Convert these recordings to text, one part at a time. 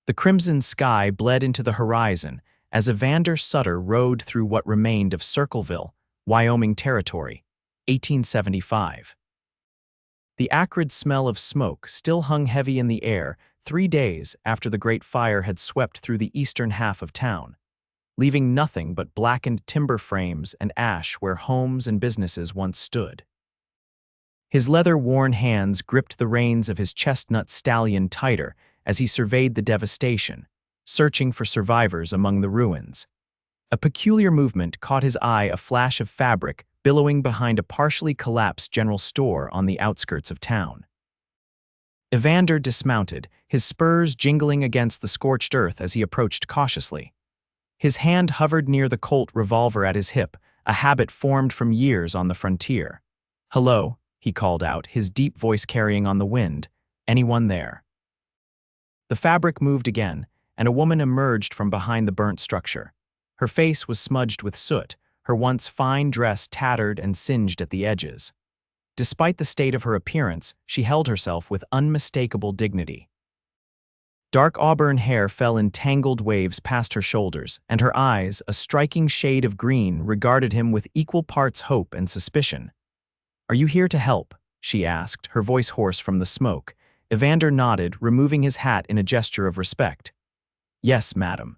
The crimson sky bled into the horizon as Evander Sutter rode through what remained of Circleville, Wyoming Territory, 1875. The acrid smell of smoke still hung heavy in the air 3 days after the Great Fire had swept through the eastern half of town, leaving nothing but blackened timber frames and ash where homes and businesses once stood. His leather-worn hands gripped the reins of his chestnut stallion tighter as he surveyed the devastation, searching for survivors among the ruins. A peculiar movement caught his eye, a flash of fabric billowing behind a partially collapsed general store on the outskirts of town. Evander dismounted, his spurs jingling against the scorched earth as he approached cautiously. His hand hovered near the Colt revolver at his hip, a habit formed from years on the frontier. "Hello," he called out, his deep voice carrying on the wind. "Anyone there?" The fabric moved again, and a woman emerged from behind the burnt structure. Her face was smudged with soot, her once fine dress tattered and singed at the edges. Despite the state of her appearance, she held herself with unmistakable dignity. Dark auburn hair fell in tangled waves past her shoulders, and her eyes, a striking shade of green, regarded him with equal parts hope and suspicion. "Are you here to help?" she asked, her voice hoarse from the smoke. Evander nodded, removing his hat in a gesture of respect. "Yes, madam."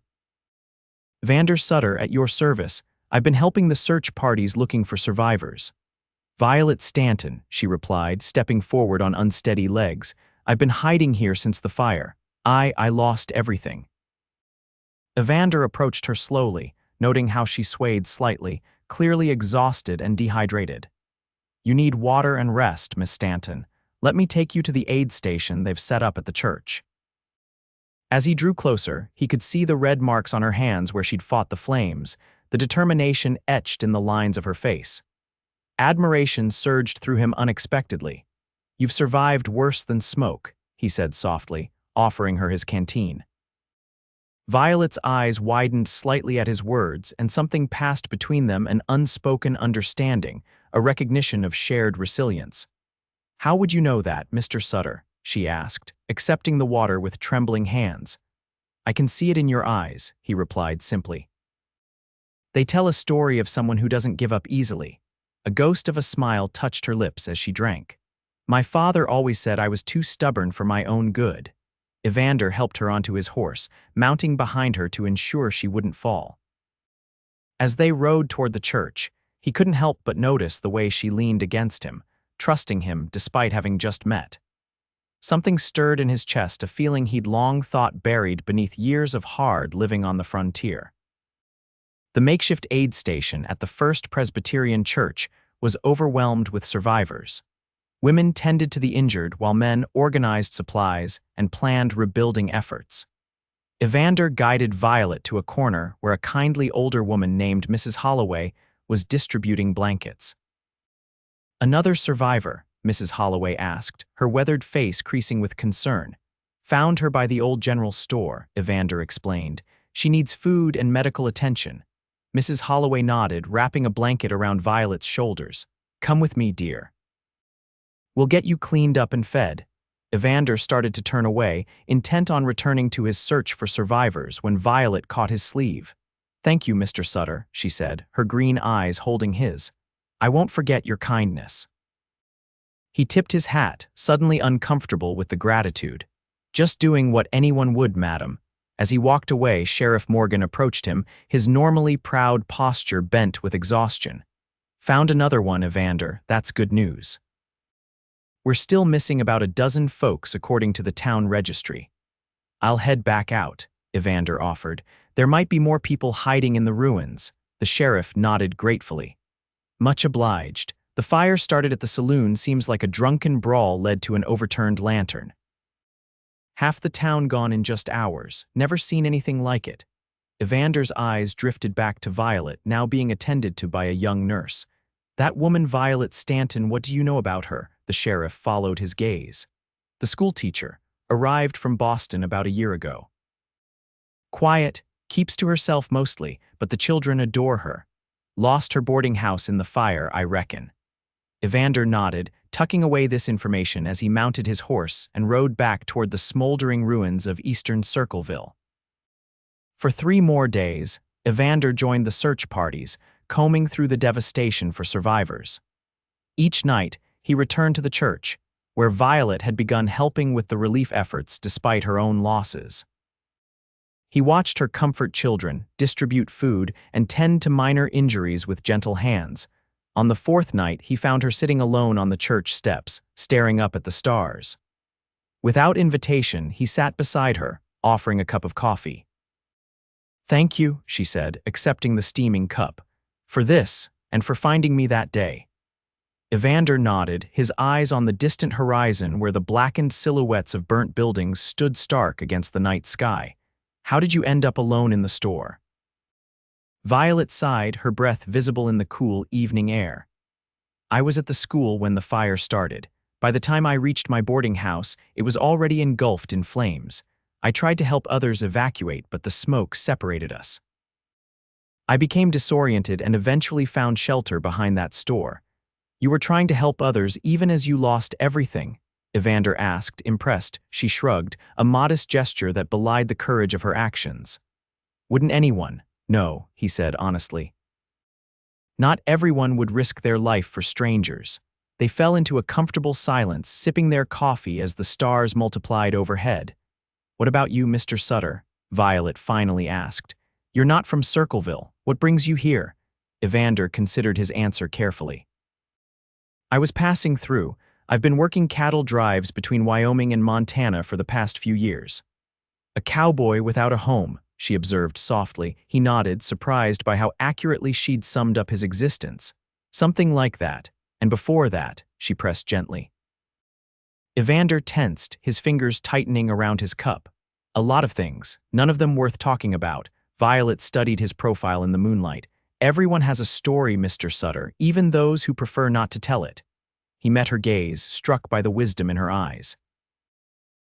"Evander Sutter, at your service. I've been helping the search parties looking for survivors." "Violet Stanton," she replied, stepping forward on unsteady legs. "I've been hiding here since the fire. I lost everything." Evander approached her slowly, noting how she swayed slightly, clearly exhausted and dehydrated. "You need water and rest, Miss Stanton. Let me take you to the aid station they've set up at the church." As he drew closer, he could see the red marks on her hands where she'd fought the flames, the determination etched in the lines of her face. Admiration surged through him unexpectedly. "You've survived worse than smoke," he said softly, offering her his canteen. Violet's eyes widened slightly at his words, and something passed between them, an unspoken understanding, a recognition of shared resilience. "How would you know that, Mr. Sutter?" she asked, accepting the water with trembling hands. "I can see it in your eyes," he replied simply. "They tell a story of someone who doesn't give up easily." A ghost of a smile touched her lips as she drank. "My father always said I was too stubborn for my own good." Evander helped her onto his horse, mounting behind her to ensure she wouldn't fall. As they rode toward the church, he couldn't help but notice the way she leaned against him, trusting him despite having just met. Something stirred in his chest, a feeling he'd long thought buried beneath years of hard living on the frontier. The makeshift aid station at the First Presbyterian Church was overwhelmed with survivors. Women tended to the injured while men organized supplies and planned rebuilding efforts. Evander guided Violet to a corner where a kindly older woman named Mrs. Holloway was distributing blankets. "Another survivor?" Mrs. Holloway asked, her weathered face creasing with concern. "Found her by the old general store," Evander explained. "She needs food and medical attention." Mrs. Holloway nodded, wrapping a blanket around Violet's shoulders. "Come with me, dear. We'll get you cleaned up and fed." Evander started to turn away, intent on returning to his search for survivors, when Violet caught his sleeve. "Thank you, Mr. Sutter," she said, her green eyes holding his. "I won't forget your kindness." He tipped his hat, suddenly uncomfortable with the gratitude. "Just doing what anyone would, madam." As he walked away, Sheriff Morgan approached him, his normally proud posture bent with exhaustion. "Found another one, Evander. That's good news. We're still missing about a dozen folks according to the town registry." "I'll head back out," Evander offered. "There might be more people hiding in the ruins." The sheriff nodded gratefully. "Much obliged. The fire started at the saloon. Seems like a drunken brawl led to an overturned lantern. Half the town gone in just hours. Never seen anything like it." Evander's eyes drifted back to Violet, now being attended to by a young nurse. "That woman Violet Stanton, what do you know about her?" The sheriff followed his gaze. "The schoolteacher. Arrived from Boston about a year ago. Quiet, keeps to herself mostly, but the children adore her. Lost her boarding house in the fire, I reckon." Evander nodded, tucking away this information as he mounted his horse and rode back toward the smoldering ruins of eastern Circleville. For 3 more days, Evander joined the search parties, combing through the devastation for survivors. Each night, he returned to the church, where Violet had begun helping with the relief efforts despite her own losses. He watched her comfort children, distribute food, and tend to minor injuries with gentle hands. On the 4th night, he found her sitting alone on the church steps, staring up at the stars. Without invitation, he sat beside her, offering a cup of coffee. "Thank you," she said, accepting the steaming cup, "for this, and for finding me that day." Evander nodded, his eyes on the distant horizon where the blackened silhouettes of burnt buildings stood stark against the night sky. "How did you end up alone in the store?" Violet sighed, her breath visible in the cool evening air. "I was at the school when the fire started. By the time I reached my boarding house, it was already engulfed in flames. I tried to help others evacuate, but the smoke separated us. I became disoriented and eventually found shelter behind that store." "You were trying to help others even as you lost everything?" Evander asked, impressed. She shrugged, a modest gesture that belied the courage of her actions. "Wouldn't anyone?" "No," he said honestly. "Not everyone would risk their life for strangers." They fell into a comfortable silence, sipping their coffee as the stars multiplied overhead. "What about you, Mr. Sutter?" Violet finally asked. "You're not from Circleville. What brings you here?" Evander considered his answer carefully. "I was passing through. I've been working cattle drives between Wyoming and Montana for the past few years." "A cowboy without a home," she observed softly. He nodded, surprised by how accurately she'd summed up his existence. "Something like that. And before that," she pressed gently. Evander tensed, his fingers tightening around his cup. "A lot of things, none of them worth talking about." Violet studied his profile in the moonlight. "Everyone has a story, Mr. Sutter, even those who prefer not to tell it." He met her gaze, struck by the wisdom in her eyes.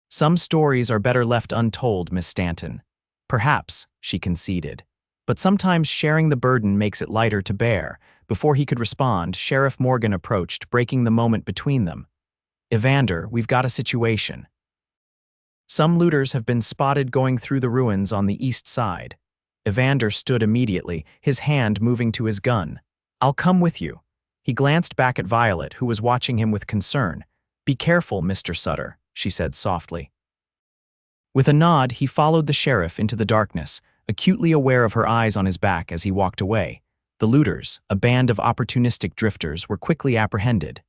"Some stories are better left untold, Miss Stanton." "Perhaps," she conceded. "But sometimes sharing the burden makes it lighter to bear." Before he could respond, Sheriff Morgan approached, breaking the moment between them. "Evander, we've got a situation. Some looters have been spotted going through the ruins on the east side." Evander stood immediately, his hand moving to his gun. "I'll come with you." He glanced back at Violet, who was watching him with concern. "Be careful, Mr. Sutter," she said softly. With a nod, he followed the sheriff into the darkness, acutely aware of her eyes on his back as he walked away. The looters, a band of opportunistic drifters, were quickly apprehended.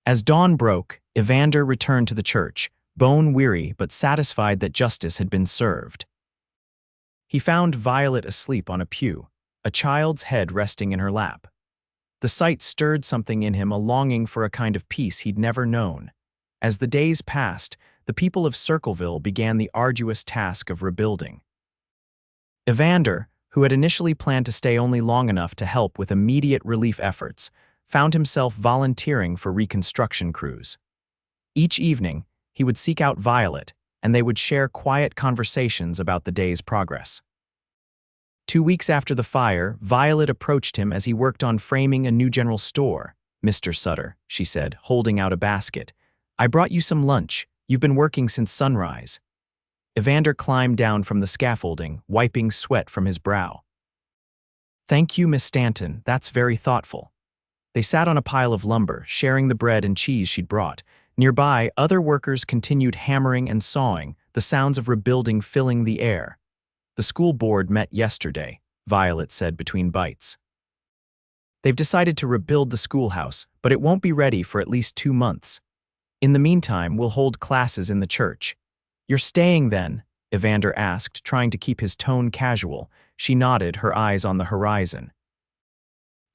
As dawn broke, Evander returned to the church, bone-weary but satisfied that justice had been served. He found Violet asleep on a pew, a child's head resting in her lap. The sight stirred something in him, a longing for a kind of peace he'd never known. As the days passed, the people of Circleville began the arduous task of rebuilding. Evander, who had initially planned to stay only long enough to help with immediate relief efforts, found himself volunteering for reconstruction crews. Each evening, he would seek out Violet, and they would share quiet conversations about the day's progress. 2 weeks after the fire, Violet approached him as he worked on framing a new general store. "Mr. Sutter," she said, holding out a basket. "I brought you some lunch. You've been working since sunrise." Evander climbed down from the scaffolding, wiping sweat from his brow. "Thank you, Miss Stanton. That's very thoughtful." They sat on a pile of lumber, sharing the bread and cheese she'd brought. Nearby, other workers continued hammering and sawing, the sounds of rebuilding filling the air. "The school board met yesterday," Violet said between bites. "They've decided to rebuild the schoolhouse, but it won't be ready for at least 2 months. In the meantime, we'll hold classes in the church." "You're staying then?" Evander asked, trying to keep his tone casual. She nodded, her eyes on the horizon.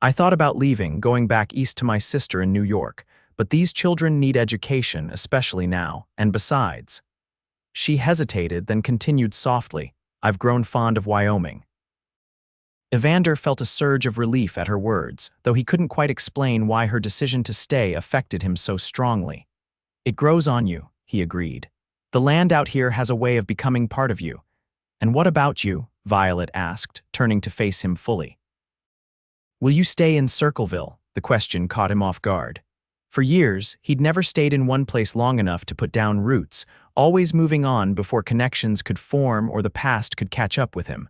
"I thought about leaving, going back east to my sister in New York. But these children need education, especially now, and besides." She hesitated, then continued softly, "I've grown fond of Wyoming." Evander felt a surge of relief at her words, though he couldn't quite explain why her decision to stay affected him so strongly. "It grows on you," he agreed. "The land out here has a way of becoming part of you." "And what about you?" Violet asked, turning to face him fully. "Will you stay in Circleville?" The question caught him off guard. For years, he'd never stayed in one place long enough to put down roots, always moving on before connections could form or the past could catch up with him.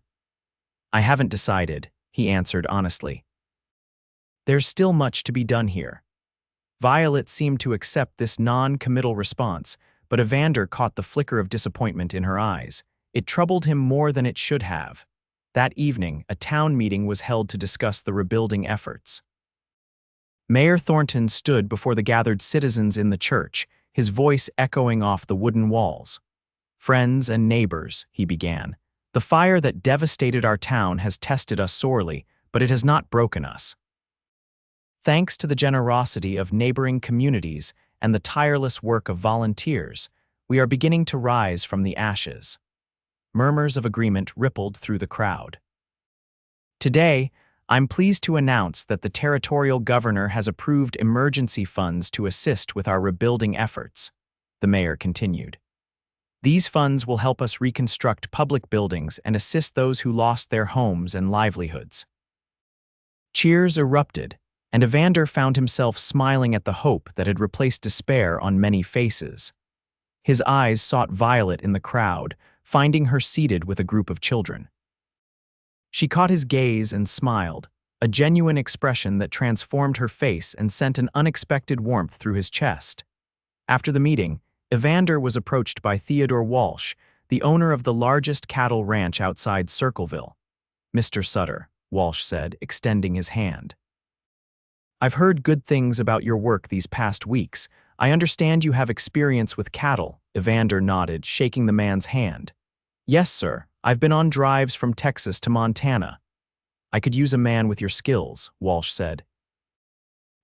"I haven't decided," he answered honestly. "There's still much to be done here." Violet seemed to accept this non-committal response, but Evander caught the flicker of disappointment in her eyes. It troubled him more than it should have. That evening, a town meeting was held to discuss the rebuilding efforts. Mayor Thornton stood before the gathered citizens in the church, his voice echoing off the wooden walls. "Friends and neighbors," he began, "the fire that devastated our town has tested us sorely, but it has not broken us. Thanks to the generosity of neighboring communities and the tireless work of volunteers, we are beginning to rise from the ashes." Murmurs of agreement rippled through the crowd. "Today, I'm pleased to announce that the territorial governor has approved emergency funds to assist with our rebuilding efforts," the mayor continued. "These funds will help us reconstruct public buildings and assist those who lost their homes and livelihoods." Cheers erupted, and Evander found himself smiling at the hope that had replaced despair on many faces. His eyes sought Violet in the crowd, finding her seated with a group of children. She caught his gaze and smiled, a genuine expression that transformed her face and sent an unexpected warmth through his chest. After the meeting, Evander was approached by Theodore Walsh, the owner of the largest cattle ranch outside Circleville. "Mr. Sutter," Walsh said, extending his hand. "I've heard good things about your work these past weeks. I understand you have experience with cattle," Evander nodded, shaking the man's hand. "Yes, sir. I've been on drives from Texas to Montana." "I could use a man with your skills," Walsh said.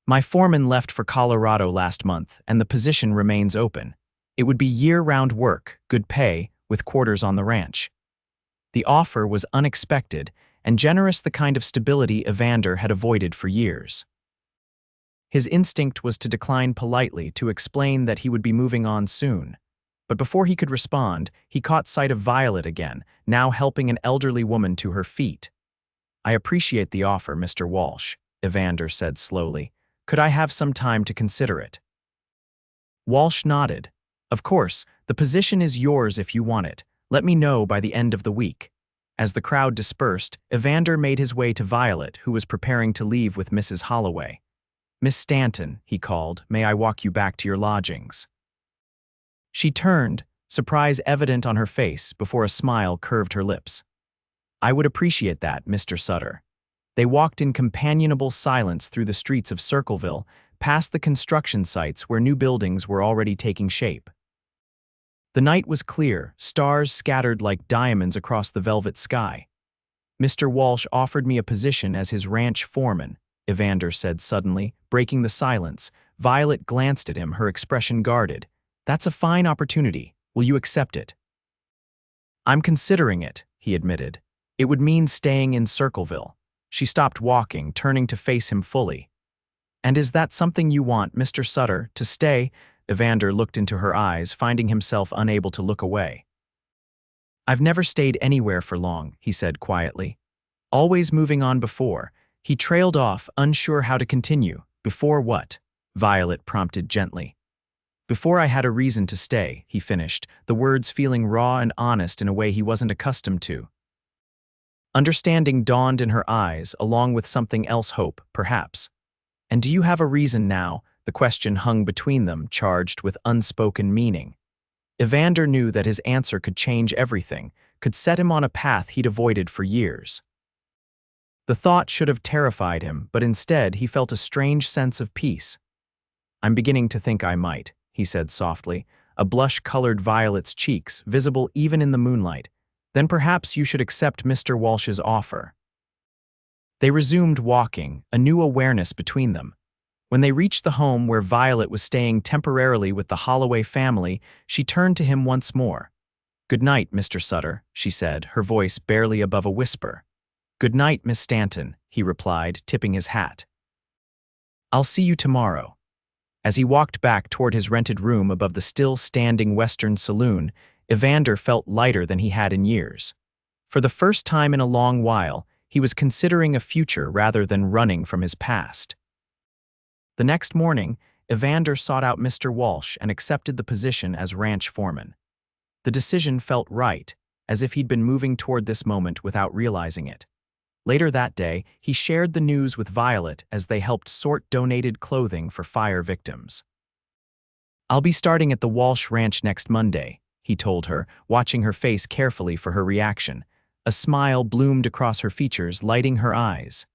"My foreman left for Colorado last month, and the position remains open. It would be year-round work, good pay, with quarters on the ranch." The offer was unexpected and generous, the kind of stability Evander had avoided for years. His instinct was to decline politely, to explain that he would be moving on soon. But before he could respond, he caught sight of Violet again, now helping an elderly woman to her feet. "I appreciate the offer, Mr. Walsh," Evander said slowly. "Could I have some time to consider it?" Walsh nodded. "Of course, the position is yours if you want it. Let me know by the end of the week." As the crowd dispersed, Evander made his way to Violet, who was preparing to leave with Mrs. Holloway. "Miss Stanton," he called, "may I walk you back to your lodgings?" She turned, surprise evident on her face, before a smile curved her lips. "I would appreciate that, Mr. Sutter." They walked in companionable silence through the streets of Circleville, past the construction sites where new buildings were already taking shape. The night was clear, stars scattered like diamonds across the velvet sky. "Mr. Walsh offered me a position as his ranch foreman," Evander said suddenly, breaking the silence. Violet glanced at him, her expression guarded. "That's a fine opportunity. Will you accept it?" "I'm considering it," he admitted. "It would mean staying in Circleville." She stopped walking, turning to face him fully. "And is that something you want, Mr. Sutter, to stay?" Evander looked into her eyes, finding himself unable to look away. "I've never stayed anywhere for long," he said quietly. "Always moving on before." He trailed off, unsure how to continue. "Before what?" Violet prompted gently. "Before I had a reason to stay," he finished, the words feeling raw and honest in a way he wasn't accustomed to. Understanding dawned in her eyes, along with something else, hope, perhaps. "And do you have a reason now?" The question hung between them, charged with unspoken meaning. Evander knew that his answer could change everything, could set him on a path he'd avoided for years. The thought should have terrified him, but instead he felt a strange sense of peace. "I'm beginning to think I might," he said softly, a blush colored Violet's cheeks, visible even in the moonlight. "Then perhaps you should accept Mr. Walsh's offer." They resumed walking, a new awareness between them. When they reached the home where Violet was staying temporarily with the Holloway family, she turned to him once more. "Good night, Mr. Sutter," she said, her voice barely above a whisper. "Good night, Miss Stanton," he replied, tipping his hat. "I'll see you tomorrow." As he walked back toward his rented room above the still-standing Western Saloon, Evander felt lighter than he had in years. For the first time in a long while, he was considering a future rather than running from his past. The next morning, Evander sought out Mr. Walsh and accepted the position as ranch foreman. The decision felt right, as if he'd been moving toward this moment without realizing it. Later that day, he shared the news with Violet as they helped sort donated clothing for fire victims. "I'll be starting at the Walsh Ranch next Monday," he told her, watching her face carefully for her reaction. A smile bloomed across her features, lighting her eyes.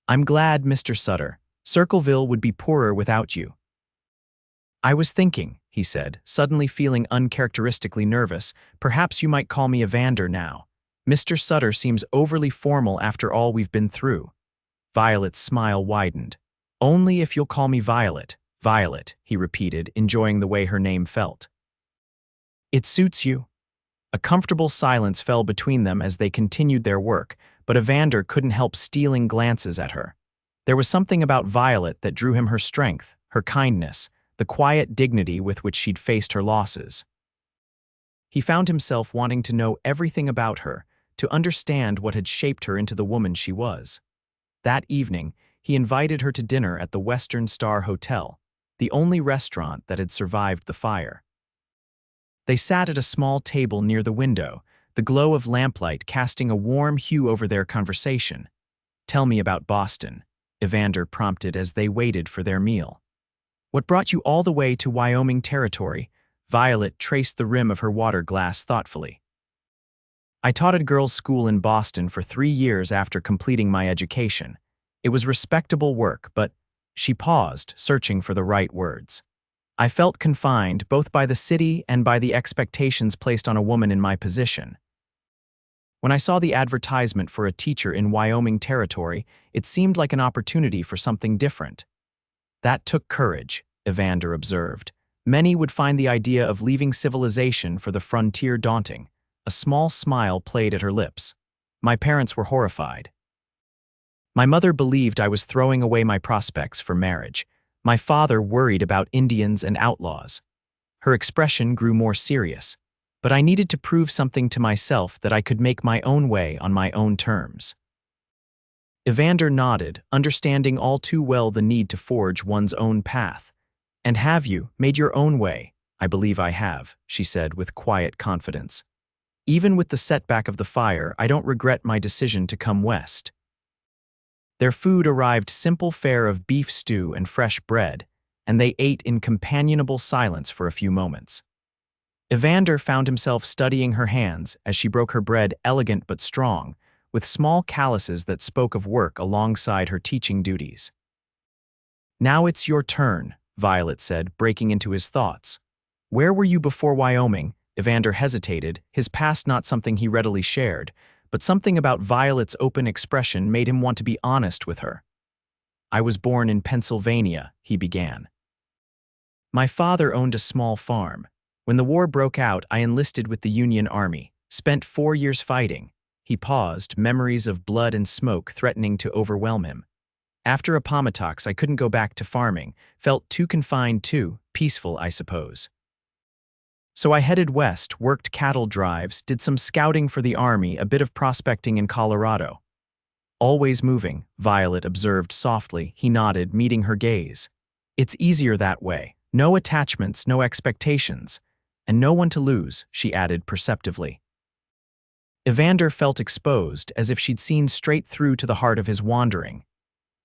"I'm glad, Mr. Sutter. Circleville would be poorer without you." "I was thinking," he said, suddenly feeling uncharacteristically nervous, "perhaps you might call me Evander now. Mr. Sutter seems overly formal after all we've been through." Violet's smile widened. "Only if you'll call me Violet. Violet," he repeated, enjoying the way her name felt. "It suits you." A comfortable silence fell between them as they continued their work, but Evander couldn't help stealing glances at her. There was something about Violet that drew him: her strength, her kindness, the quiet dignity with which she'd faced her losses. He found himself wanting to know everything about her, to understand what had shaped her into the woman she was. That evening, he invited her to dinner at the Western Star Hotel, the only restaurant that had survived the fire. They sat at a small table near the window, the glow of lamplight casting a warm hue over their conversation. "Tell me about Boston," Evander prompted as they waited for their meal. "What brought you all the way to Wyoming Territory?" Violet traced the rim of her water glass thoughtfully. "I taught at girls' school in Boston for 3 years after completing my education. It was respectable work, but—" She paused, searching for the right words. "I felt confined both by the city and by the expectations placed on a woman in my position. When I saw the advertisement for a teacher in Wyoming Territory, it seemed like an opportunity for something different." "That took courage," Evander observed. "Many would find the idea of leaving civilization for the frontier daunting." A small smile played at her lips. "My parents were horrified. My mother believed I was throwing away my prospects for marriage. My father worried about Indians and outlaws." Her expression grew more serious. "But I needed to prove something to myself, that I could make my own way on my own terms." Evander nodded, understanding all too well the need to forge one's own path. "And have you made your own way?" "I believe I have," she said with quiet confidence. "Even with the setback of the fire, I don't regret my decision to come west." Their food arrived: simple fare of beef stew and fresh bread, and they ate in companionable silence for a few moments. Evander found himself studying her hands as she broke her bread, elegant but strong, with small calluses that spoke of work alongside her teaching duties. "Now it's your turn," Violet said, breaking into his thoughts. "Where were you before Wyoming?" Evander hesitated, his past not something he readily shared, but something about Violet's open expression made him want to be honest with her. "I was born in Pennsylvania," he began. "My father owned a small farm. When the war broke out, I enlisted with the Union Army, spent 4 years fighting." He paused, memories of blood and smoke threatening to overwhelm him. "After Appomattox, I couldn't go back to farming, felt too confined, too peaceful, I suppose. So I headed west, worked cattle drives, did some scouting for the Army, a bit of prospecting in Colorado." "Always moving," Violet observed softly. He nodded, meeting her gaze. "It's easier that way. No attachments, no expectations. And no one to lose," she added perceptively. Evander felt exposed, as if she'd seen straight through to the heart of his wandering.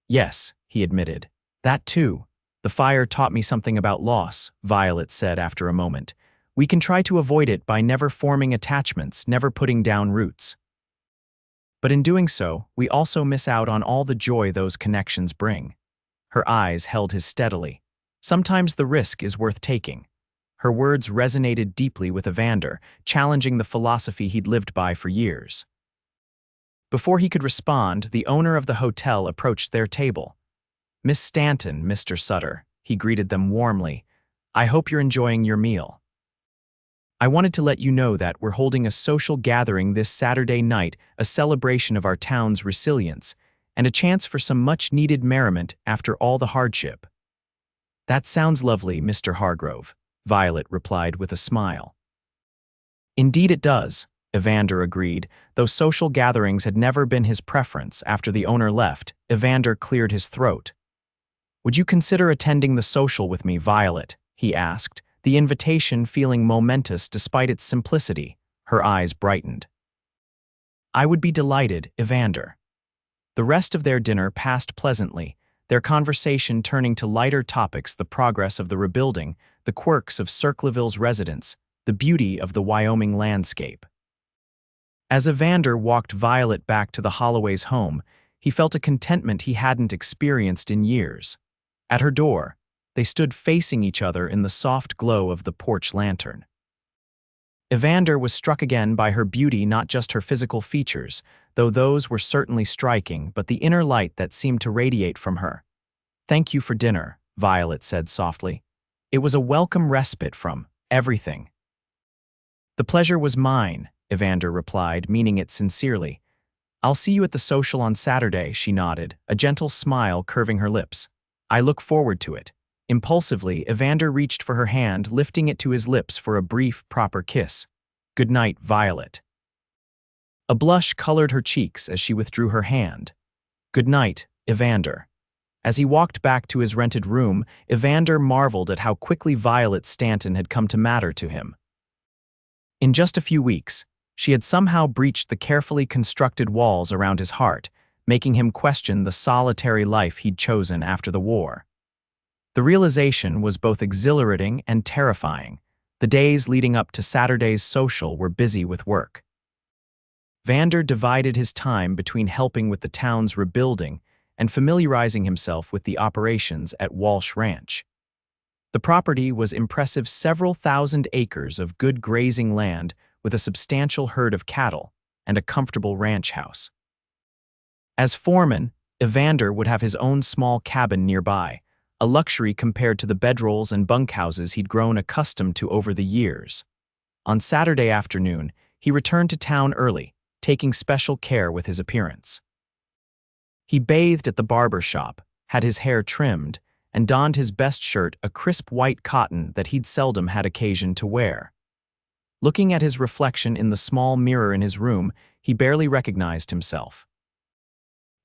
"Yes," he admitted. "That too. The fire taught me something about loss," Violet said after a moment. "We can try to avoid it by never forming attachments, never putting down roots. But in doing so, we also miss out on all the joy those connections bring." Her eyes held his steadily. "Sometimes the risk is worth taking." Her words resonated deeply with Evander, challenging the philosophy he'd lived by for years. Before he could respond, the owner of the hotel approached their table. "Miss Stanton, Mr. Sutter," he greeted them warmly. "I hope you're enjoying your meal. I wanted to let you know that we're holding a social gathering this Saturday night, a celebration of our town's resilience, and a chance for some much-needed merriment after all the hardship." "That sounds lovely, Mr. Hargrove," Violet replied with a smile. "Indeed it does," Evander agreed. Though social gatherings had never been his preference, after the owner left, Evander cleared his throat. "Would you consider attending the social with me, Violet?" he asked, the invitation feeling momentous despite its simplicity. Her eyes brightened. "I would be delighted, Evander." The rest of their dinner passed pleasantly, their conversation turning to lighter topics: the progress of the rebuilding, the quirks of Circleville's residents, the beauty of the Wyoming landscape. As Evander walked Violet back to the Holloway's home, he felt a contentment he hadn't experienced in years. At her door, they stood facing each other in the soft glow of the porch lantern. Evander was struck again by her beauty, not just her physical features, though those were certainly striking, but the inner light that seemed to radiate from her. "Thank you for dinner," Violet said softly. "It was a welcome respite from everything." "The pleasure was mine," Evander replied, meaning it sincerely. "I'll see you at the social on Saturday," she nodded, a gentle smile curving her lips. "I look forward to it." Impulsively, Evander reached for her hand, lifting it to his lips for a brief, proper kiss. "Good night, Violet." A blush colored her cheeks as she withdrew her hand. "Good night, Evander." As he walked back to his rented room, Evander marveled at how quickly Violet Stanton had come to matter to him. In just a few weeks, she had somehow breached the carefully constructed walls around his heart, making him question the solitary life he'd chosen after the war. The realization was both exhilarating and terrifying. The days leading up to Saturday's social were busy with work. Vander divided his time between helping with the town's rebuilding and familiarizing himself with the operations at Walsh Ranch. The property was impressive: several thousand acres of good grazing land with a substantial herd of cattle and a comfortable ranch house. As foreman, Evander would have his own small cabin nearby, a luxury compared to the bedrolls and bunkhouses he'd grown accustomed to over the years. On Saturday afternoon, he returned to town early, taking special care with his appearance. He bathed at the barber shop, had his hair trimmed, and donned his best shirt, a crisp white cotton that he'd seldom had occasion to wear. Looking at his reflection in the small mirror in his room, he barely recognized himself.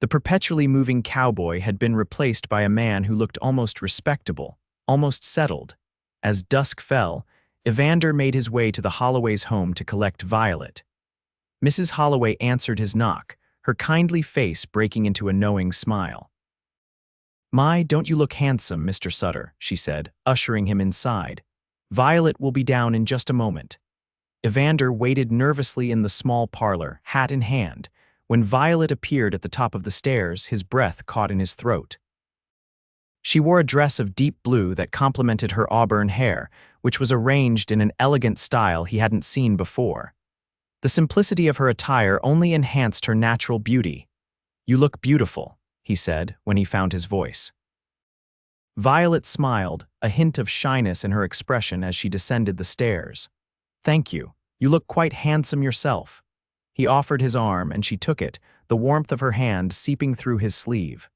The perpetually moving cowboy had been replaced by a man who looked almost respectable, almost settled. As dusk fell, Evander made his way to the Holloway's home to collect Violet. Mrs. Holloway answered his knock, her kindly face breaking into a knowing smile. "My, don't you look handsome, Mr. Sutter," she said, ushering him inside. "Violet will be down in just a moment." Evander waited nervously in the small parlor, hat in hand. When Violet appeared at the top of the stairs, his breath caught in his throat. She wore a dress of deep blue that complemented her auburn hair, which was arranged in an elegant style he hadn't seen before. The simplicity of her attire only enhanced her natural beauty. "You look beautiful," he said when he found his voice. Violet smiled, a hint of shyness in her expression as she descended the stairs. "Thank you. You look quite handsome yourself." He offered his arm and she took it, the warmth of her hand seeping through his sleeve.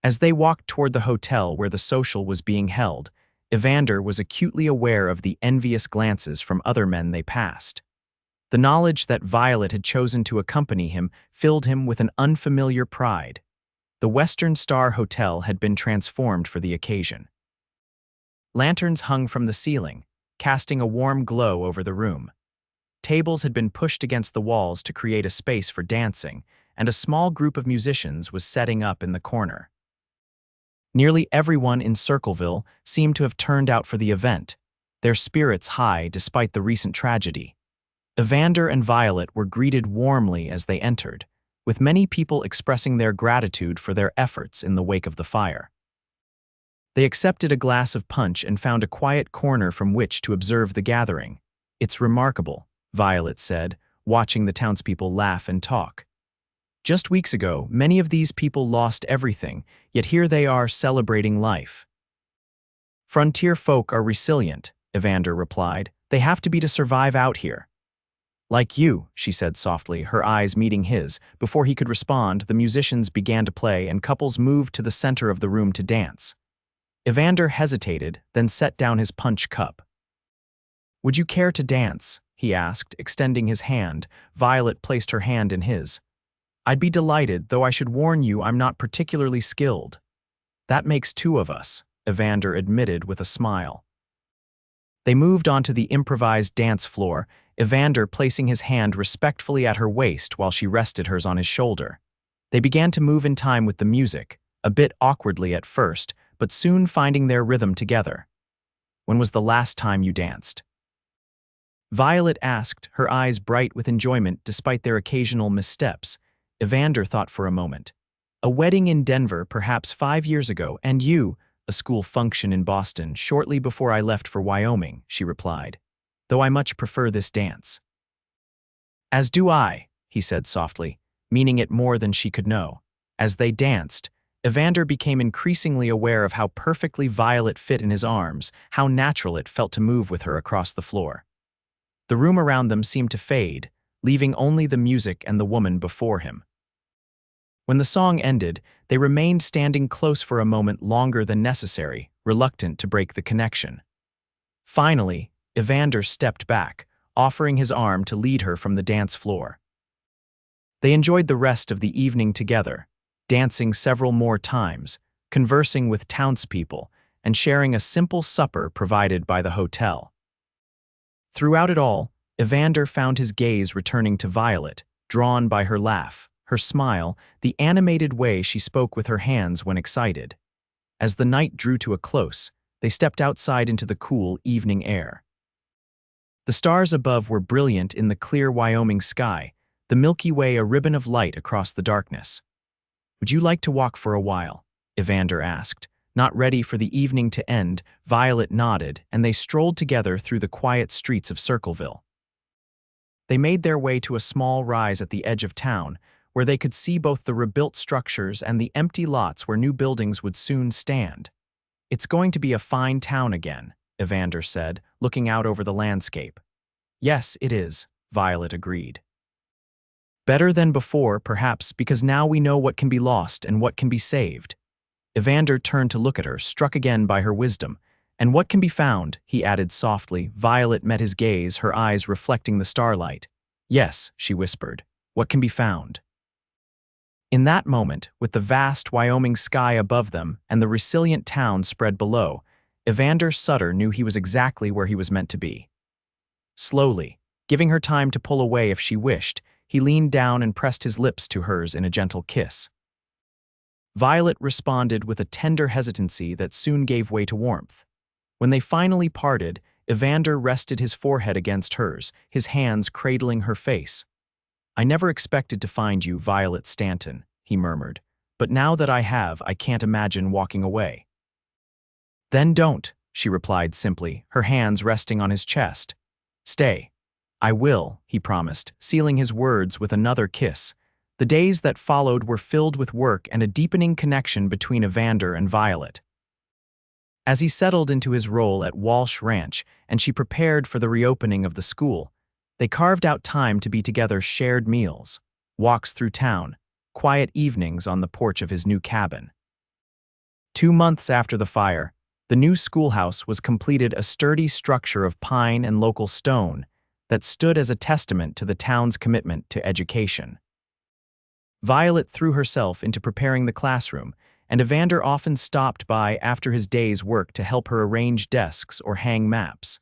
As they walked toward the hotel where the social was being held, Evander was acutely aware of the envious glances from other men they passed. The knowledge that Violet had chosen to accompany him filled him with an unfamiliar pride. The Western Star Hotel had been transformed for the occasion. Lanterns hung from the ceiling, casting a warm glow over the room. Tables had been pushed against the walls to create a space for dancing, and a small group of musicians was setting up in the corner. Nearly everyone in Circleville seemed to have turned out for the event, their spirits high despite the recent tragedy. Evander and Violet were greeted warmly as they entered, with many people expressing their gratitude for their efforts in the wake of the fire. They accepted a glass of punch and found a quiet corner from which to observe the gathering. "It's remarkable," Violet said, watching the townspeople laugh and talk. "Just weeks ago, many of these people lost everything, yet here they are celebrating life." "Frontier folk are resilient," Evander replied. "They have to be to survive out here." "Like you," she said softly, her eyes meeting his. Before he could respond, the musicians began to play and couples moved to the center of the room to dance. Evander hesitated, then set down his punch cup. "Would you care to dance?" he asked, extending his hand. Violet placed her hand in his. "I'd be delighted, though I should warn you I'm not particularly skilled." That makes two of us, Evander admitted with a smile. They moved onto the improvised dance floor, Evander placing his hand respectfully at her waist while she rested hers on his shoulder. They began to move in time with the music, a bit awkwardly at first, but soon finding their rhythm together. When was the last time you danced? Violet asked, her eyes bright with enjoyment despite their occasional missteps. Evander thought for a moment. A wedding in Denver perhaps 5 years ago, and you, a school function in Boston shortly before I left for Wyoming, she replied, though I much prefer this dance. As do I, he said softly, meaning it more than she could know. As they danced, Evander became increasingly aware of how perfectly Violet fit in his arms, how natural it felt to move with her across the floor. The room around them seemed to fade, leaving only the music and the woman before him. When the song ended, they remained standing close for a moment longer than necessary, reluctant to break the connection. Finally, Evander stepped back, offering his arm to lead her from the dance floor. They enjoyed the rest of the evening together, dancing several more times, conversing with townspeople, and sharing a simple supper provided by the hotel. Throughout it all, Evander found his gaze returning to Violet, drawn by her laugh, her smile, the animated way she spoke with her hands when excited. As the night drew to a close, they stepped outside into the cool evening air. The stars above were brilliant in the clear Wyoming sky, the Milky Way a ribbon of light across the darkness. Would you like to walk for a while? Evander asked. Not ready for the evening to end, Violet nodded, and they strolled together through the quiet streets of Circleville. They made their way to a small rise at the edge of town, where they could see both the rebuilt structures and the empty lots where new buildings would soon stand. It's going to be a fine town again, Evander said, looking out over the landscape. Yes, it is, Violet agreed. Better than before, perhaps, because now we know what can be lost and what can be saved. Evander turned to look at her, struck again by her wisdom. And what can be found, he added softly. Violet met his gaze, her eyes reflecting the starlight. Yes, she whispered, what can be found? In that moment, with the vast Wyoming sky above them and the resilient town spread below, Evander Sutter knew he was exactly where he was meant to be. Slowly, giving her time to pull away if she wished, he leaned down and pressed his lips to hers in a gentle kiss. Violet responded with a tender hesitancy that soon gave way to warmth. When they finally parted, Evander rested his forehead against hers, his hands cradling her face. I never expected to find you, Violet Stanton, he murmured, but now that I have, I can't imagine walking away. Then don't, she replied simply, her hands resting on his chest. Stay. I will, he promised, sealing his words with another kiss. The days that followed were filled with work and a deepening connection between Evander and Violet. As he settled into his role at Walsh Ranch and she prepared for the reopening of the school, they carved out time to be together, shared meals, walks through town, quiet evenings on the porch of his new cabin. 2 months after the fire, the new schoolhouse was completed, a sturdy structure of pine and local stone that stood as a testament to the town's commitment to education. Violet threw herself into preparing the classroom, and Evander often stopped by after his day's work to help her arrange desks or hang maps.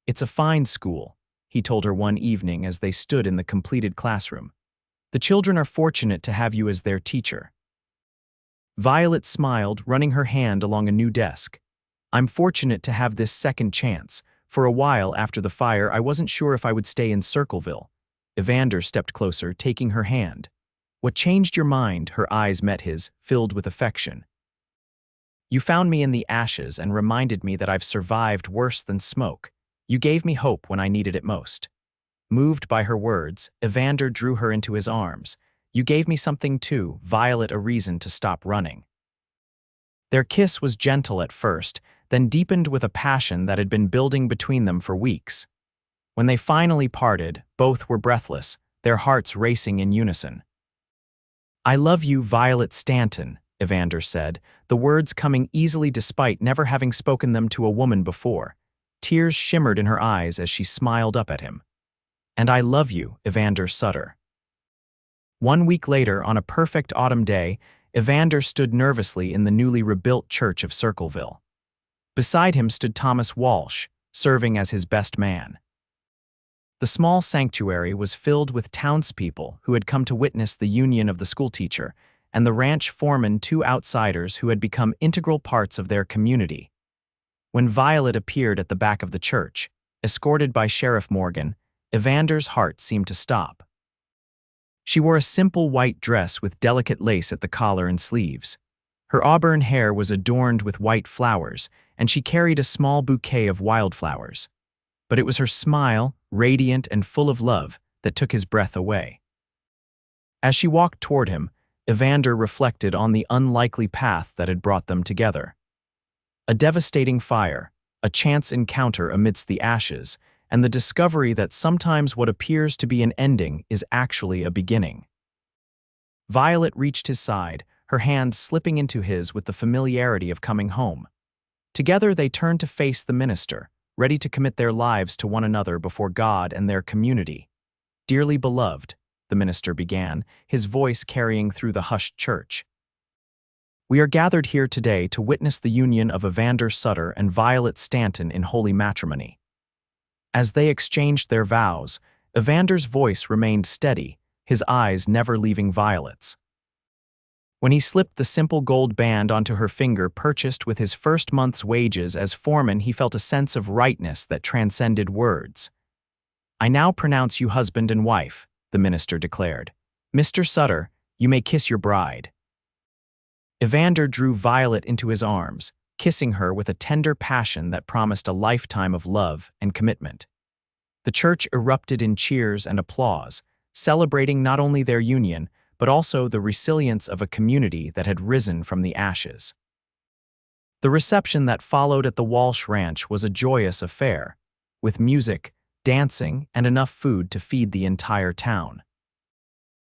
It's a fine school, he told her one evening as they stood in the completed classroom. The children are fortunate to have you as their teacher. Violet smiled, running her hand along a new desk. I'm fortunate to have this second chance. For a while after the fire, I wasn't sure if I would stay in Circleville. Evander stepped closer, taking her hand. What changed your mind? Her eyes met his, filled with affection. You found me in the ashes and reminded me that I've survived worse than smoke. You gave me hope when I needed it most. Moved by her words, Evander drew her into his arms. You gave me something too, Violet, a reason to stop running. Their kiss was gentle at first, then deepened with a passion that had been building between them for weeks. When they finally parted, both were breathless, their hearts racing in unison. I love you, Violet Stanton, Evander said, the words coming easily despite never having spoken them to a woman before. Tears shimmered in her eyes as she smiled up at him. And I love you, Evander Sutter. 1 week later, on a perfect autumn day, Evander stood nervously in the newly rebuilt church of Circleville. Beside him stood Thomas Walsh, serving as his best man. The small sanctuary was filled with townspeople who had come to witness the union of the schoolteacher and the ranch foreman, two outsiders who had become integral parts of their community. When Violet appeared at the back of the church, escorted by Sheriff Morgan, Evander's heart seemed to stop. She wore a simple white dress with delicate lace at the collar and sleeves. Her auburn hair was adorned with white flowers, and she carried a small bouquet of wildflowers. But it was her smile, radiant and full of love, that took his breath away. As she walked toward him, Evander reflected on the unlikely path that had brought them together. A devastating fire, a chance encounter amidst the ashes, and the discovery that sometimes what appears to be an ending is actually a beginning. Violet reached his side, her hand slipping into his with the familiarity of coming home. Together they turned to face the minister, ready to commit their lives to one another before God and their community. "Dearly beloved," the minister began, his voice carrying through the hushed church. "We are gathered here today to witness the union of Evander Sutter and Violet Stanton in holy matrimony." As they exchanged their vows, Evander's voice remained steady, his eyes never leaving Violet's. When he slipped the simple gold band onto her finger purchased with his first month's wages as foreman, he felt a sense of rightness that transcended words. "I now pronounce you husband and wife," the minister declared. "Mr. Sutter, you may kiss your bride." Evander drew Violet into his arms, kissing her with a tender passion that promised a lifetime of love and commitment. The church erupted in cheers and applause, celebrating not only their union, but also the resilience of a community that had risen from the ashes. The reception that followed at the Walsh Ranch was a joyous affair, with music, dancing, and enough food to feed the entire town.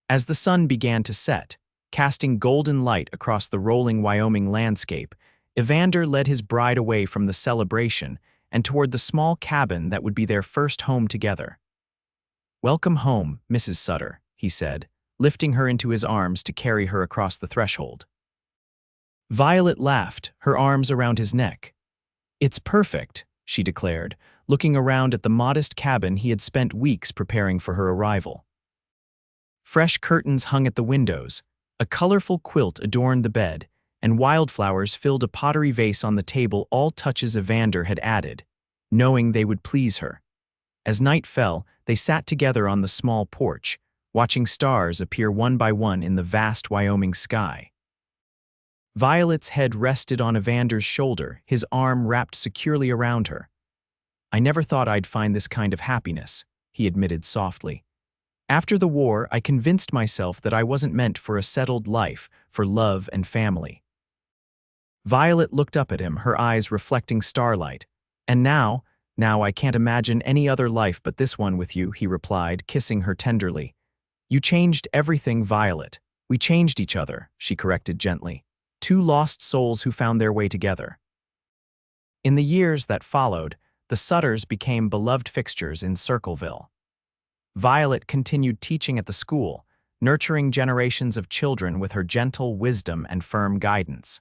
As the sun began to set, casting golden light across the rolling Wyoming landscape, Evander led his bride away from the celebration and toward the small cabin that would be their first home together. "Welcome home, Mrs. Sutter," he said, lifting her into his arms to carry her across the threshold. Violet laughed, her arms around his neck. "It's perfect," she declared, looking around at the modest cabin he had spent weeks preparing for her arrival. Fresh curtains hung at the windows, a colorful quilt adorned the bed, and wildflowers filled a pottery vase on the table, all touches Evander had added, knowing they would please her. As night fell, they sat together on the small porch, watching stars appear one by one in the vast Wyoming sky. Violet's head rested on Evander's shoulder, his arm wrapped securely around her. "I never thought I'd find this kind of happiness," he admitted softly. "After the war, I convinced myself that I wasn't meant for a settled life, for love and family." Violet looked up at him, her eyes reflecting starlight. "And now I can't imagine any other life but this one with you," he replied, kissing her tenderly. "You changed everything, Violet. We changed each other," she corrected gently. "Two lost souls who found their way together." In the years that followed, the Sutters became beloved fixtures in Circleville. Violet continued teaching at the school, nurturing generations of children with her gentle wisdom and firm guidance.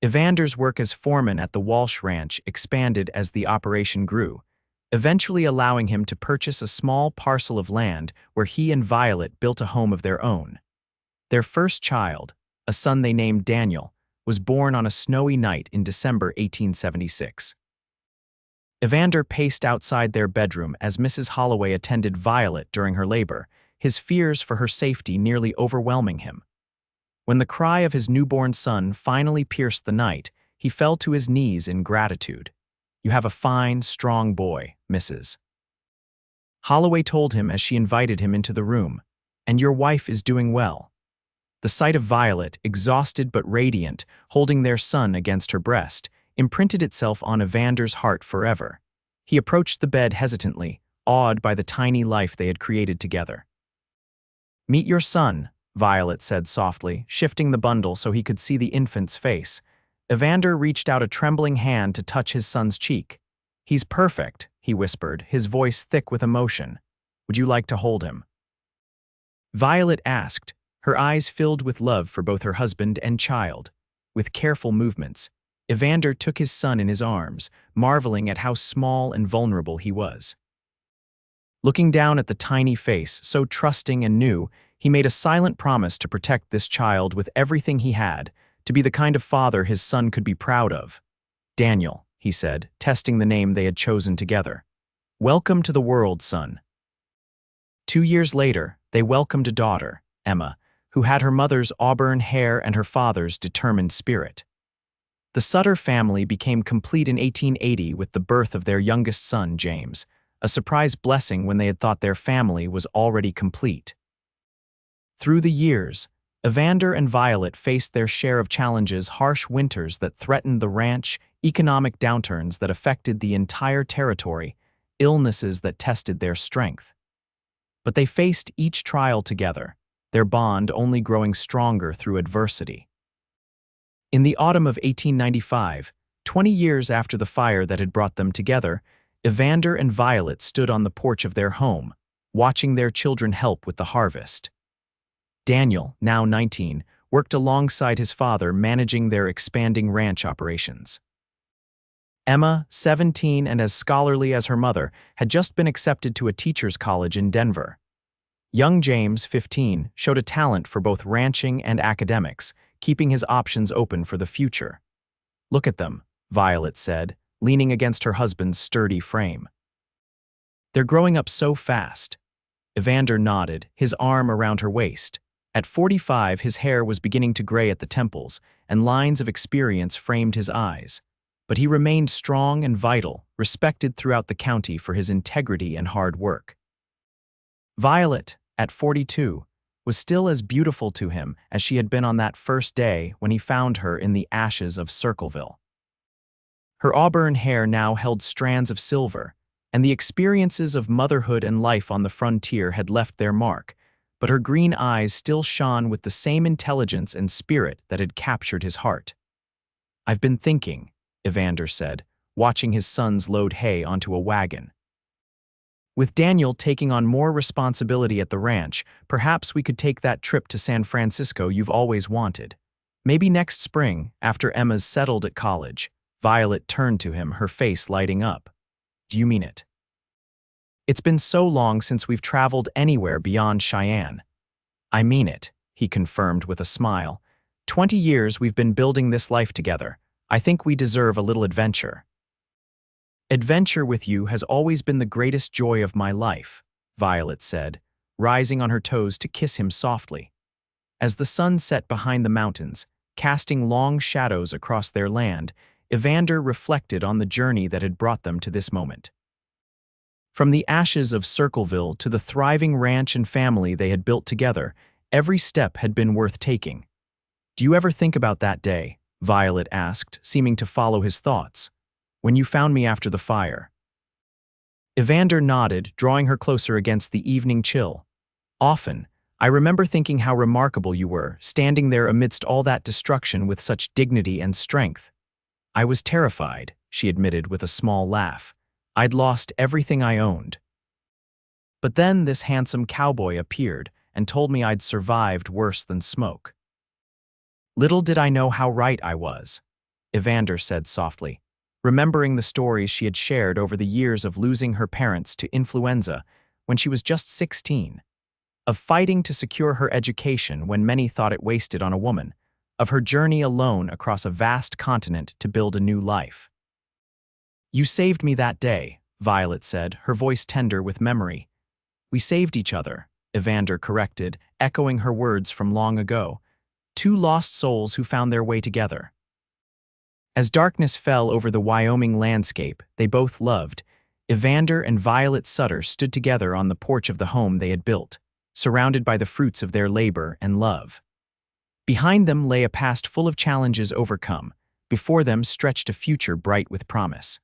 Evander's work as foreman at the Walsh Ranch expanded as the operation grew, eventually allowing him to purchase a small parcel of land where he and Violet built a home of their own. Their first child, a son they named Daniel, was born on a snowy night in December 1876. Evander paced outside their bedroom as Mrs. Holloway attended Violet during her labor, his fears for her safety nearly overwhelming him. When the cry of his newborn son finally pierced the night, he fell to his knees in gratitude. "You have a fine, strong boy, Mrs. Holloway told him as she invited him into the room, "and your wife is doing well." The sight of Violet, exhausted but radiant, holding their son against her breast, imprinted itself on Evander's heart forever. He approached the bed hesitantly, awed by the tiny life they had created together. "Meet your son," Violet said softly, shifting the bundle so he could see the infant's face. Evander reached out a trembling hand to touch his son's cheek. "He's perfect," he whispered, his voice thick with emotion. "Would you like to hold him?" Violet asked, her eyes filled with love for both her husband and child. With careful movements, Evander took his son in his arms, marveling at how small and vulnerable he was. Looking down at the tiny face, so trusting and new, he made a silent promise to protect this child with everything he had, to be the kind of father his son could be proud of. "Daniel," he said, testing the name they had chosen together. "Welcome to the world, son." 2 years later, they welcomed a daughter, Emma, who had her mother's auburn hair and her father's determined spirit. The Sutter family became complete in 1880 with the birth of their youngest son, James, a surprise blessing when they had thought their family was already complete. Through the years, Evander and Violet faced their share of challenges: harsh winters that threatened the ranch, economic downturns that affected the entire territory, illnesses that tested their strength. But they faced each trial together, their bond only growing stronger through adversity. In the autumn of 1895, 20 years after the fire that had brought them together, Evander and Violet stood on the porch of their home, watching their children help with the harvest. Daniel, now 19, worked alongside his father, managing their expanding ranch operations. Emma, 17 and as scholarly as her mother, had just been accepted to a teacher's college in Denver. Young James, 15, showed a talent for both ranching and academics, keeping his options open for the future. "Look at them," Violet said, leaning against her husband's sturdy frame. "They're growing up so fast." Evander nodded, his arm around her waist. At 45, his hair was beginning to gray at the temples, and lines of experience framed his eyes. But he remained strong and vital, respected throughout the county for his integrity and hard work. Violet, at 42, was still as beautiful to him as she had been on that first day when he found her in the ashes of Circleville. Her auburn hair now held strands of silver, and the experiences of motherhood and life on the frontier had left their mark, but her green eyes still shone with the same intelligence and spirit that had captured his heart. "I've been thinking," Evander said, watching his sons load hay onto a wagon. "With Daniel taking on more responsibility at the ranch, perhaps we could take that trip to San Francisco you've always wanted. Maybe next spring, after Emma's settled at college." Violet turned to him, her face lighting up. "Do you mean it?" "It's been so long since we've traveled anywhere beyond Cheyenne." "I mean it," he confirmed with a smile. 20 years we've been building this life together. I think we deserve a little adventure." "Adventure with you has always been the greatest joy of my life," Violet said, rising on her toes to kiss him softly. As the sun set behind the mountains, casting long shadows across their land, Evander reflected on the journey that had brought them to this moment. From the ashes of Circleville to the thriving ranch and family they had built together, every step had been worth taking. "Do you ever think about that day?" Violet asked, seeming to follow his thoughts. "When you found me after the fire?" Evander nodded, drawing her closer against the evening chill. "Often. I remember thinking how remarkable you were, standing there amidst all that destruction with such dignity and strength." "I was terrified," she admitted with a small laugh. "I'd lost everything I owned. But then this handsome cowboy appeared and told me I'd survived worse than smoke." "Little did I know how right I was," Evander said softly, remembering the stories she had shared over the years of losing her parents to influenza when she was just 16, of fighting to secure her education when many thought it wasted on a woman, of her journey alone across a vast continent to build a new life. "You saved me that day," Violet said, her voice tender with memory. "We saved each other," Evander corrected, echoing her words from long ago. "Two lost souls who found their way together." As darkness fell over the Wyoming landscape they both loved, Evander and Violet Sutter stood together on the porch of the home they had built, surrounded by the fruits of their labor and love. Behind them lay a past full of challenges overcome. Before them stretched a future bright with promise.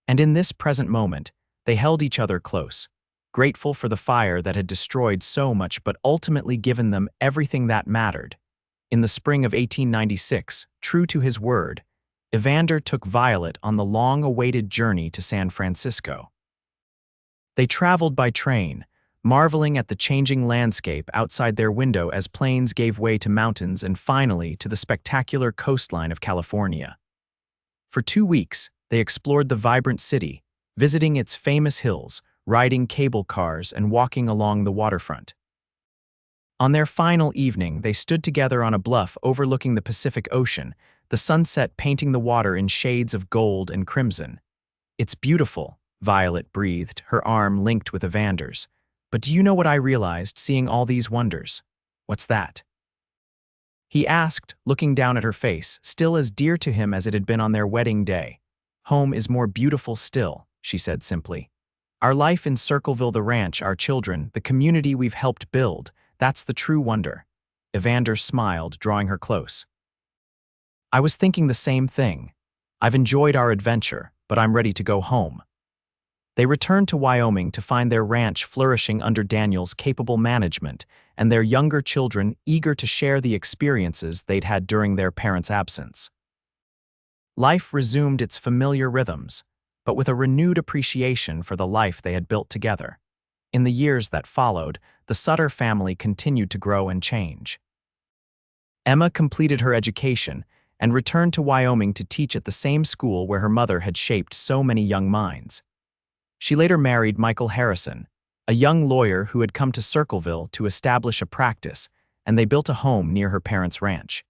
And in this present moment, they held each other close, grateful for the fire that had destroyed so much but ultimately given them everything that mattered. In the spring of 1896, true to his word, Evander took Violet on the long-awaited journey to San Francisco. They traveled by train, marveling at the changing landscape outside their window as plains gave way to mountains and finally to the spectacular coastline of California. For 2 weeks, they explored the vibrant city, visiting its famous hills, riding cable cars, and walking along the waterfront. On their final evening, they stood together on a bluff overlooking the Pacific Ocean, the sunset painting the water in shades of gold and crimson. "It's beautiful," Violet breathed, her arm linked with Evander's. "But do you know what I realized seeing all these wonders?" "What's that?" he asked, looking down at her face, still as dear to him as it had been on their wedding day. "Home is more beautiful still," she said simply. "Our life in Circleville, the ranch, our children, the community we've helped build, that's the true wonder." Evander smiled, drawing her close. "I was thinking the same thing. I've enjoyed our adventure, but I'm ready to go home." They returned to Wyoming to find their ranch flourishing under Daniel's capable management and their younger children eager to share the experiences they'd had during their parents' absence. Life resumed its familiar rhythms, but with a renewed appreciation for the life they had built together. In the years that followed, the Sutter family continued to grow and change. Emma completed her education and returned to Wyoming to teach at the same school where her mother had shaped so many young minds. She later married Michael Harrison, a young lawyer who had come to Circleville to establish a practice, and they built a home near her parents' ranch.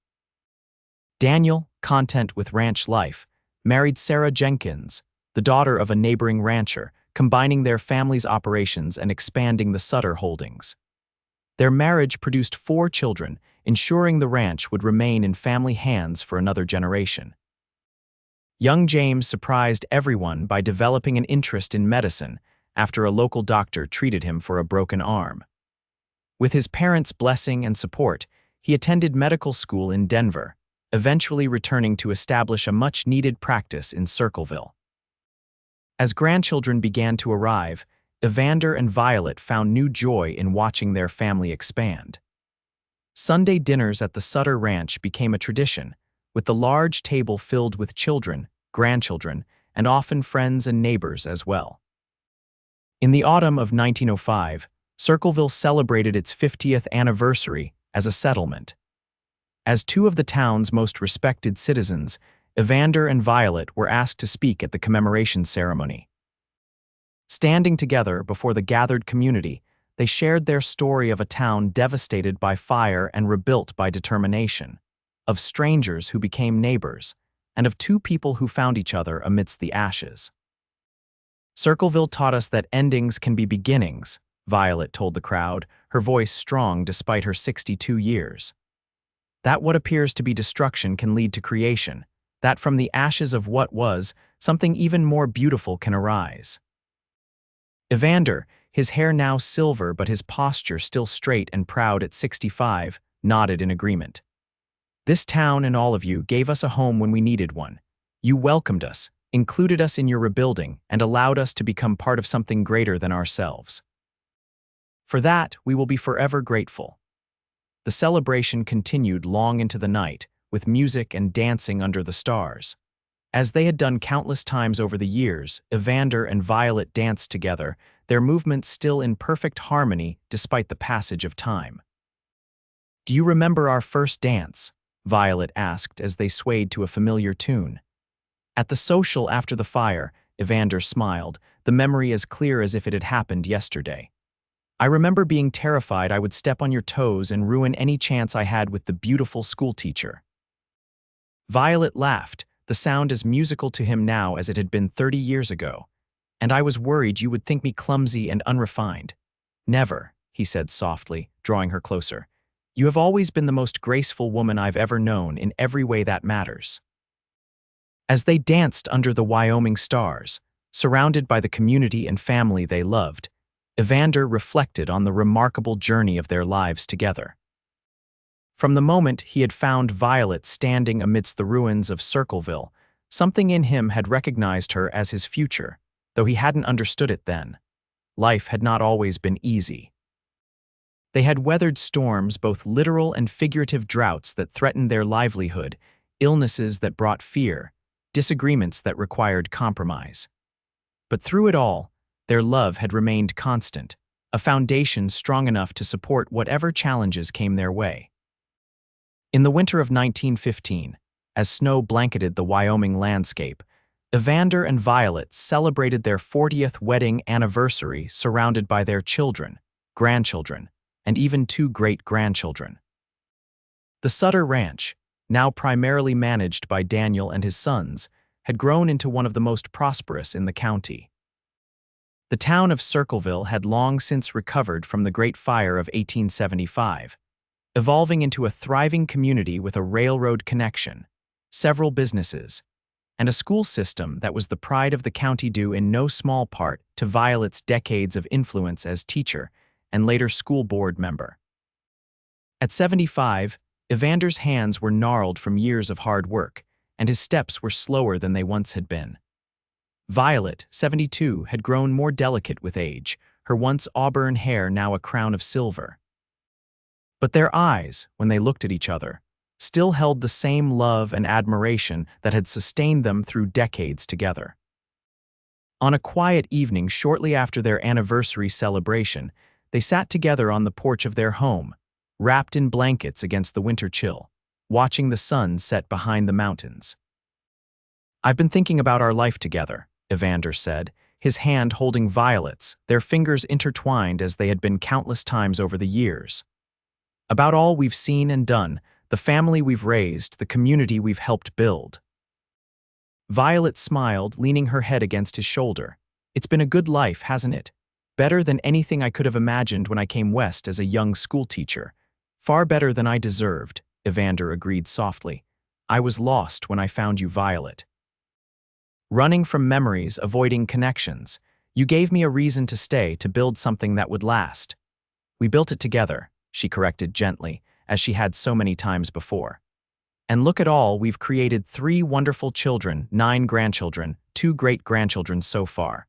Daniel, content with ranch life, married Sarah Jenkins, the daughter of a neighboring rancher, combining their family's operations and expanding the Sutter holdings. Their marriage produced 4 children, ensuring the ranch would remain in family hands for another generation. Young James surprised everyone by developing an interest in medicine after a local doctor treated him for a broken arm. With his parents' blessing and support, he attended medical school in Denver, eventually returning to establish a much-needed practice in Circleville. As grandchildren began to arrive, Evander and Violet found new joy in watching their family expand. Sunday dinners at the Sutter Ranch became a tradition, with the large table filled with children, grandchildren, and often friends and neighbors as well. In the autumn of 1905, Circleville celebrated its 50th anniversary as a settlement. As 2 of the town's most respected citizens, Evander and Violet were asked to speak at the commemoration ceremony. Standing together before the gathered community, they shared their story of a town devastated by fire and rebuilt by determination, of strangers who became neighbors, and of 2 people who found each other amidst the ashes. "Circleville taught us that endings can be beginnings," Violet told the crowd, her voice strong despite her 62 years. "That what appears to be destruction can lead to creation, that from the ashes of what was, something even more beautiful can arise." Evander, his hair now silver but his posture still straight and proud at 65, nodded in agreement. "This town and all of you gave us a home when we needed one. You welcomed us, included us in your rebuilding, and allowed us to become part of something greater than ourselves. For that, we will be forever grateful." The celebration continued long into the night, with music and dancing under the stars. As they had done countless times over the years, Evander and Violet danced together, their movements still in perfect harmony despite the passage of time. "Do you remember our first dance?" Violet asked as they swayed to a familiar tune. "At the social after the fire," Evander smiled, the memory as clear as if it had happened yesterday. "I remember being terrified I would step on your toes and ruin any chance I had with the beautiful schoolteacher." Violet laughed, the sound as musical to him now as it had been 30 years ago. "And I was worried you would think me clumsy and unrefined." "Never," he said softly, drawing her closer. "You have always been the most graceful woman I've ever known in every way that matters." As they danced under the Wyoming stars, surrounded by the community and family they loved, Evander reflected on the remarkable journey of their lives together. From the moment he had found Violet standing amidst the ruins of Circleville, something in him had recognized her as his future, though he hadn't understood it then. Life had not always been easy. They had weathered storms, both literal and figurative droughts that threatened their livelihood, illnesses that brought fear, disagreements that required compromise. But through it all, their love had remained constant, a foundation strong enough to support whatever challenges came their way. In the winter of 1915, as snow blanketed the Wyoming landscape, Evander and Violet celebrated their 40th wedding anniversary surrounded by their children, grandchildren, and even 2 great-grandchildren. The Sutter Ranch, now primarily managed by Daniel and his sons, had grown into one of the most prosperous in the county. The town of Circleville had long since recovered from the Great Fire of 1875, evolving into a thriving community with a railroad connection, several businesses, and a school system that was the pride of the county, due in no small part to Violet's decades of influence as teacher and later school board member. At 75, Evander's hands were gnarled from years of hard work, and his steps were slower than they once had been. Violet, 72, had grown more delicate with age, her once auburn hair now a crown of silver. But their eyes, when they looked at each other, still held the same love and admiration that had sustained them through decades together. On a quiet evening shortly after their anniversary celebration, they sat together on the porch of their home, wrapped in blankets against the winter chill, watching the sun set behind the mountains. "I've been thinking about our life together," Evander said, his hand holding Violet's, their fingers intertwined as they had been countless times over the years. "About all we've seen and done, the family we've raised, the community we've helped build." Violet smiled, leaning her head against his shoulder. "It's been a good life, hasn't it? Better than anything I could have imagined when I came west as a young schoolteacher. Far better than I deserved," Evander agreed softly. "I was lost when I found you, Violet. Running from memories, avoiding connections. You gave me a reason to stay, to build something that would last. We built it together," she corrected gently, as she had so many times before. "And look at all we've created: 3 wonderful children, 9 grandchildren, 2 great-grandchildren so far.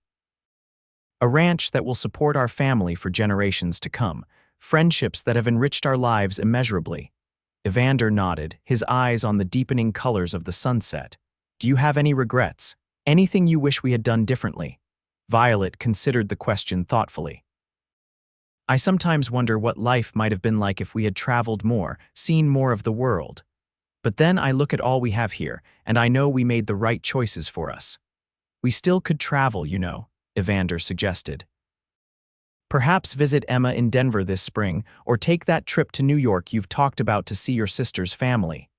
A ranch that will support our family for generations to come, friendships that have enriched our lives immeasurably." Evander nodded, his eyes on the deepening colors of the sunset. "Do you have any regrets? Anything you wish we had done differently?" Violet considered the question thoughtfully. "I sometimes wonder what life might have been like if we had traveled more, seen more of the world. But then I look at all we have here, and I know we made the right choices for us. We still could travel, you know," Evander suggested. "Perhaps visit Emma in Denver this spring, or take that trip to New York you've talked about to see your sister's family."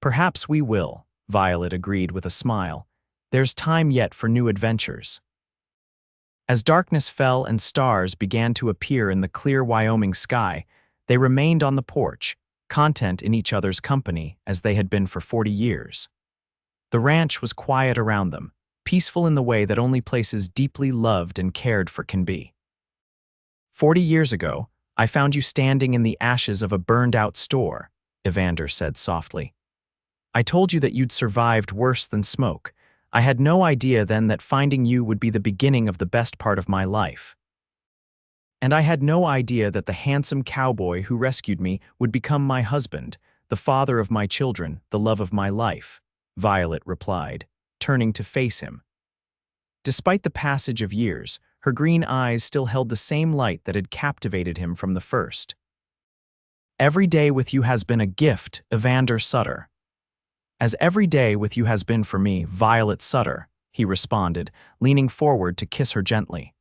"Perhaps we will," Violet agreed with a smile. "There's time yet for new adventures." As darkness fell and stars began to appear in the clear Wyoming sky, they remained on the porch, content in each other's company as they had been for 40 years. The ranch was quiet around them, peaceful in the way that only places deeply loved and cared for can be. "40 years ago, I found you standing in the ashes of a burned-out store," Evander said softly. "I told you that you'd survived worse than smoke. I had no idea then that finding you would be the beginning of the best part of my life. And I had no idea that the handsome cowboy who rescued me would become my husband, the father of my children, the love of my life," Violet replied, turning to face him. Despite the passage of years, her green eyes still held the same light that had captivated him from the first. "Every day with you has been a gift, Evander Sutter." "As every day with you has been for me, Violet Sutter," he responded, leaning forward to kiss her gently.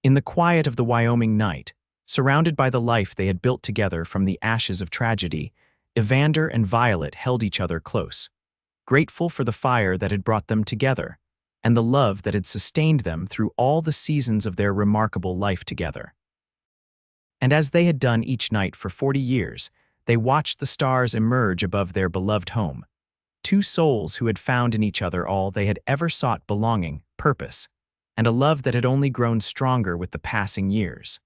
In the quiet of the Wyoming night, surrounded by the life they had built together from the ashes of tragedy, Evander and Violet held each other close, grateful for the fire that had brought them together, and the love that had sustained them through all the seasons of their remarkable life together. And as they had done each night for 40 years, they watched the stars emerge above their beloved home, 2 souls who had found in each other all they had ever sought: belonging, purpose, and a love that had only grown stronger with the passing years.